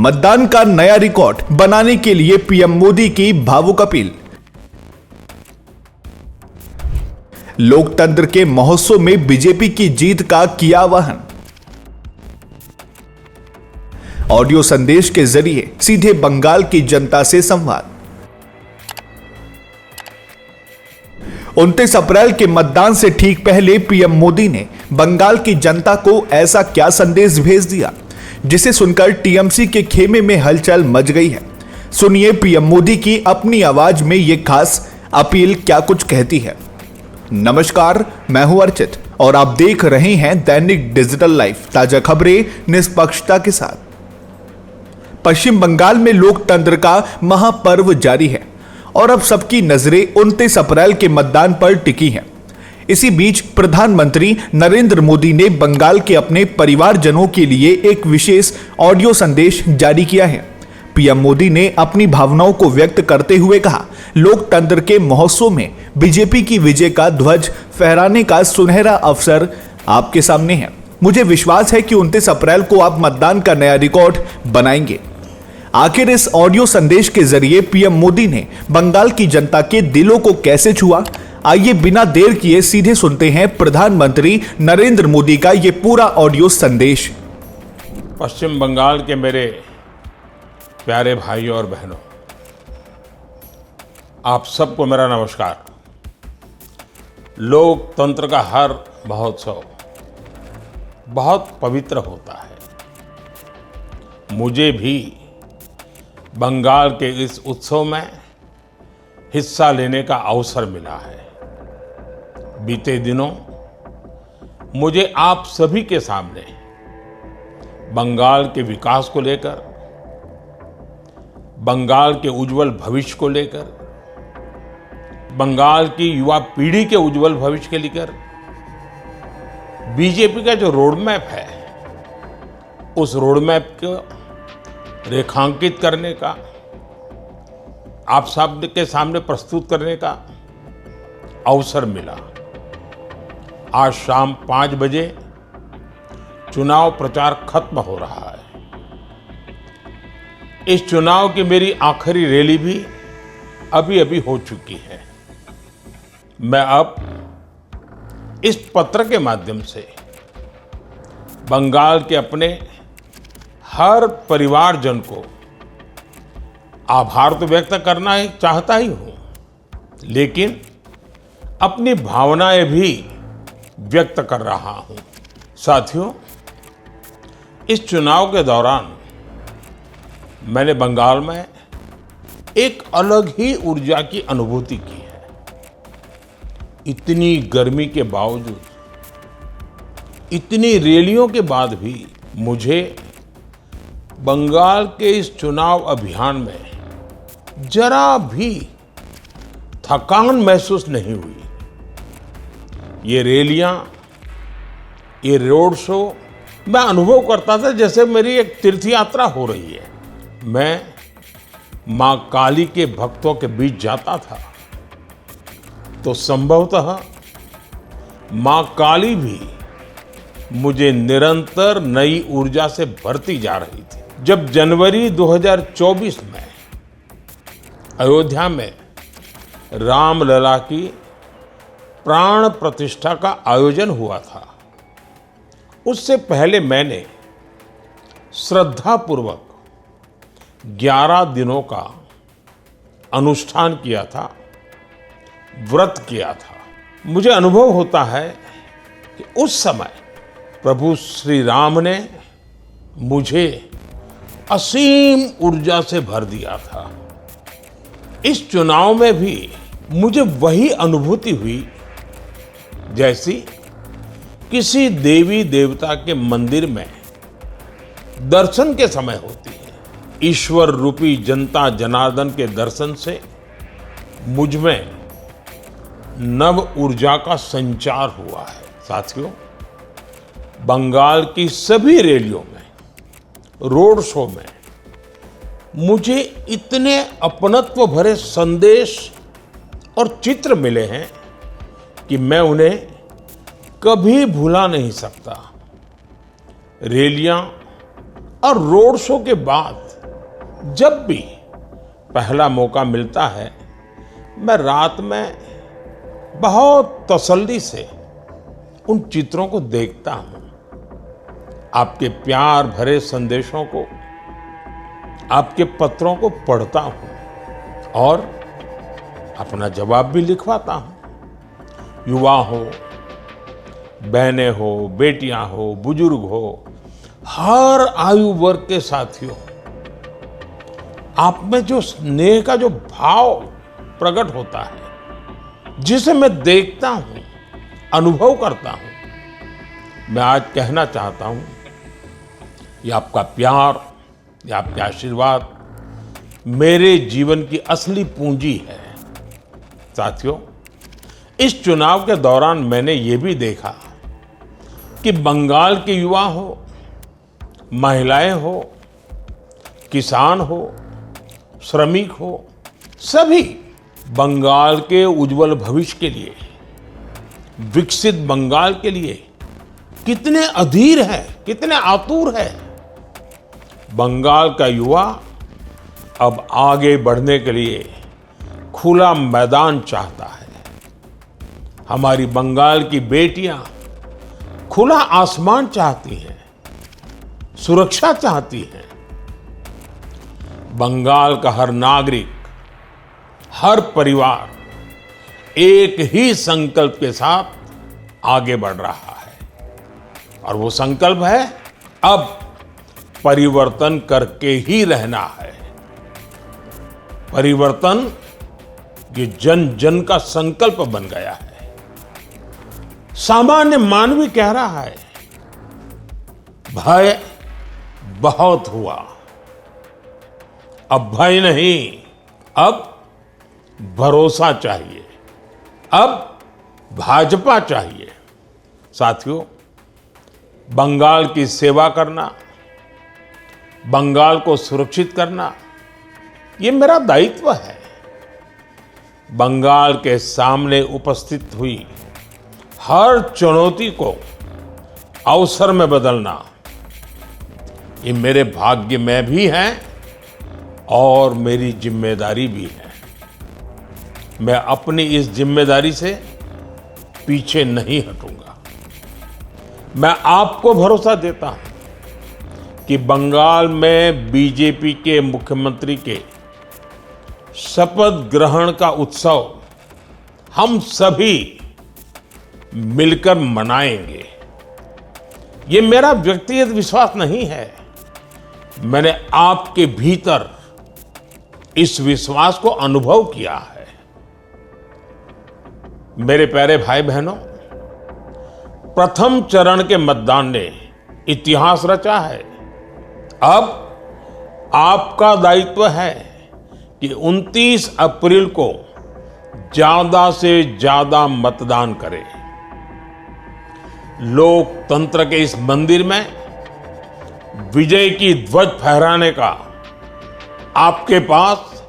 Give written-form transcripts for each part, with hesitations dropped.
मतदान का नया रिकॉर्ड बनाने के लिए पीएम मोदी की भावुक अपील। लोकतंत्र के महोत्सव में बीजेपी की जीत का किया आह्वान। ऑडियो संदेश के जरिए सीधे बंगाल की जनता से संवाद। 29 अप्रैल के मतदान से ठीक पहले पीएम मोदी ने बंगाल की जनता को ऐसा क्या संदेश भेज दिया जिसे सुनकर टीएमसी के खेमे में हलचल मच गई है। सुनिए पीएम मोदी की अपनी आवाज में यह खास अपील क्या कुछ कहती है। नमस्कार, मैं हूं अर्चित और आप देख रहे हैं दैनिक डिजिटल लाइफ, ताजा खबरें निष्पक्षता के साथ। पश्चिम बंगाल में लोकतंत्र का महापर्व जारी है और अब सबकी नजरें 29 अप्रैल के मतदान पर टिकी हैं। इसी बीच प्रधानमंत्री नरेंद्र मोदी ने बंगाल के अपने परिवारजनों के लिए एक विशेष ऑडियो संदेश जारी किया है। पीएम मोदी ने अपनी भावनाओं को व्यक्त करते हुए कहा, लोकतंत्र के महोत्सव में बीजेपी की विजय का ध्वज फहराने का सुनहरा अवसर आपके सामने है। मुझे विश्वास है कि 29 अप्रैल को आप मतदान का नया रिकॉर्ड बनाएंगे। आखिर इस ऑडियो संदेश के जरिए पीएम मोदी ने बंगाल की जनता के दिलों को कैसे छुआ, आइए बिना देर किए सीधे सुनते हैं प्रधानमंत्री नरेंद्र मोदी का ये पूरा ऑडियो संदेश। पश्चिम बंगाल के मेरे प्यारे भाइयों और बहनों, आप सबको मेरा नमस्कार। लोकतंत्र का हर महोत्सव बहुत पवित्र होता है। मुझे भी बंगाल के इस उत्सव में हिस्सा लेने का अवसर मिला है। बीते दिनों मुझे आप सभी के सामने बंगाल के विकास को लेकर, बंगाल के उज्जवल भविष्य को लेकर, बंगाल की युवा पीढ़ी के उज्जवल भविष्य के लेकर बीजेपी का जो रोडमैप है, उस रोडमैप को रेखांकित करने का, आप सब के सामने प्रस्तुत करने का अवसर मिला। आज शाम 5 बजे चुनाव प्रचार खत्म हो रहा है। इस चुनाव की मेरी आखिरी रैली भी अभी हो चुकी है। मैं अब इस पत्र के माध्यम से बंगाल के अपने हर परिवारजन को आभार तो व्यक्त करना ही चाहता ही हूं, लेकिन अपनी भावनाएं भी व्यक्त कर रहा हूं। साथियों, इस चुनाव के दौरान मैंने बंगाल में एक अलग ही ऊर्जा की अनुभूति की है। इतनी गर्मी के बावजूद, इतनी रैलियों के बाद भी मुझे बंगाल के इस चुनाव अभियान में जरा भी थकान महसूस नहीं हुई। ये रैलियां, ये रोड शो मैं अनुभव करता था जैसे मेरी एक तीर्थ यात्रा हो रही है। मैं मां काली के भक्तों के बीच जाता था तो संभवतः मां काली भी मुझे निरंतर नई ऊर्जा से भरती जा रही थी। जब जनवरी 2024 में अयोध्या में रामलला की प्राण प्रतिष्ठा का आयोजन हुआ था, उससे पहले मैंने श्रद्धापूर्वक 11 दिनों का अनुष्ठान किया था, व्रत किया था। मुझे अनुभव होता है कि उस समय प्रभु श्री राम ने मुझे असीम ऊर्जा से भर दिया था। इस चुनाव में भी मुझे वही अनुभूति हुई जैसी किसी देवी देवता के मंदिर में दर्शन के समय होती है। ईश्वर रूपी जनता जनार्दन के दर्शन से मुझ में नव ऊर्जा का संचार हुआ है। साथियों, बंगाल की सभी रैलियों में, रोड शो में मुझे इतने अपनत्व भरे संदेश और चित्र मिले हैं कि मैं उन्हें कभी भुला नहीं सकता। रैलियां और रोड शो के बाद जब भी पहला मौका मिलता है, मैं रात में बहुत तसल्ली से उन चित्रों को देखता हूं, आपके प्यार भरे संदेशों को, आपके पत्रों को पढ़ता हूं और अपना जवाब भी लिखवाता हूं। युवा हो, बहनें हो, बेटियां हो, बुजुर्ग हो, हर आयु वर्ग के साथियों, आप में जो स्नेह का जो भाव प्रकट होता है, जिसे मैं देखता हूं, अनुभव करता हूं, मैं आज कहना चाहता हूं, ये आपका प्यार, ये आपके आशीर्वाद मेरे जीवन की असली पूंजी है। साथियों, इस चुनाव के दौरान मैंने ये भी देखा कि बंगाल के युवा हो, महिलाएं हो, किसान हो, श्रमिक हो, सभी बंगाल के उज्जवल भविष्य के लिए, विकसित बंगाल के लिए कितने अधीर है, कितने आतुर है। बंगाल का युवा अब आगे बढ़ने के लिए खुला मैदान चाहता है। हमारी बंगाल की बेटियां खुला आसमान चाहती हैं, सुरक्षा चाहती हैं। बंगाल का हर नागरिक, हर परिवार एक ही संकल्प के साथ आगे बढ़ रहा है और वो संकल्प है, अब परिवर्तन करके ही रहना है। परिवर्तन ये जन जन का संकल्प बन गया है। सामान्य मानवी कह रहा है, भय बहुत हुआ, अब भय नहीं, अब भरोसा चाहिए, अब भाजपा चाहिए। साथियों, बंगाल की सेवा करना, बंगाल को सुरक्षित करना, ये मेरा दायित्व है। बंगाल के सामने उपस्थित हुई हर चुनौती को अवसर में बदलना, ये मेरे भाग्य में भी है और मेरी जिम्मेदारी भी है। मैं अपनी इस जिम्मेदारी से पीछे नहीं हटूंगा। मैं आपको भरोसा देता हूं कि बंगाल में बीजेपी के मुख्यमंत्री के शपथ ग्रहण का उत्सव हम सभी मिलकर मनाएंगे। ये मेरा व्यक्तिगत विश्वास नहीं है, मैंने आपके भीतर इस विश्वास को अनुभव किया है। मेरे प्यारे भाई बहनों, प्रथम चरण के मतदान ने इतिहास रचा है। अब आपका दायित्व है कि 29 अप्रैल को ज्यादा से ज्यादा मतदान करें। लोकतंत्र के इस मंदिर में विजय की ध्वज फहराने का आपके पास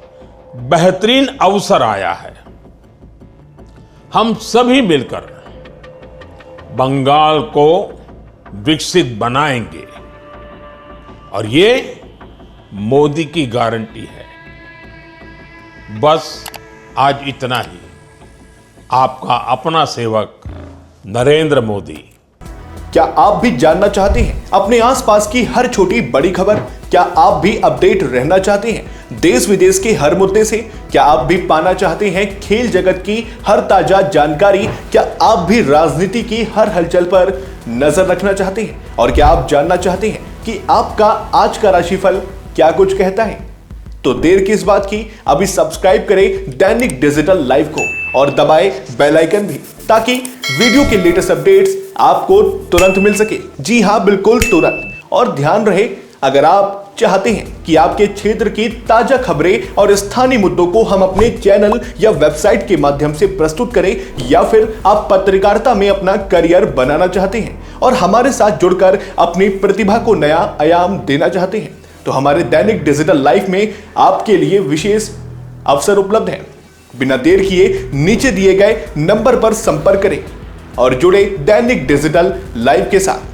बेहतरीन अवसर आया है। हम सभी मिलकर बंगाल को विकसित बनाएंगे और ये मोदी की गारंटी है। बस आज इतना ही। आपका अपना सेवक नरेंद्र मोदी। क्या आप भी जानना चाहते हैं अपने आसपास की हर छोटी बड़ी खबर? क्या आप भी अपडेट रहना चाहते हैं देश विदेश के हर मुद्दे से? क्या आप भी पाना चाहते हैं खेल जगत की हर ताजा जानकारी? क्या आप भी राजनीति की हर हलचल पर नजर रखना चाहते हैं? और क्या आप जानना चाहते हैं कि आपका आज का राशिफल क्या कुछ कहता है? तो देर किस बात की, अभी सब्सक्राइब करें दैनिक डिजिटल लाइव को और दबाएं बेल आइकन भी, ताकि वीडियो के लेटेस्ट अपडेट्स आपको तुरंत मिल सके। जी हां, बिल्कुल तुरंत। और ध्यान रहे, अगर आप चाहते हैं कि आपके क्षेत्र की ताजा खबरें और स्थानीय मुद्दों को हम अपने चैनल या वेबसाइट के माध्यम से प्रस्तुत करें, या फिर आप पत्रकारिता में अपना करियर बनाना चाहते हैं और हमारे साथ जुड़कर अपनी प्रतिभा को नया आयाम देना चाहते हैं, तो हमारे दैनिक डिजिटल लाइव में आपके लिए विशेष अवसर उपलब्ध है। बिना देर किए नीचे दिए गए नंबर पर संपर्क करें और जुड़े दैनिक डिजिटल लाइव के साथ।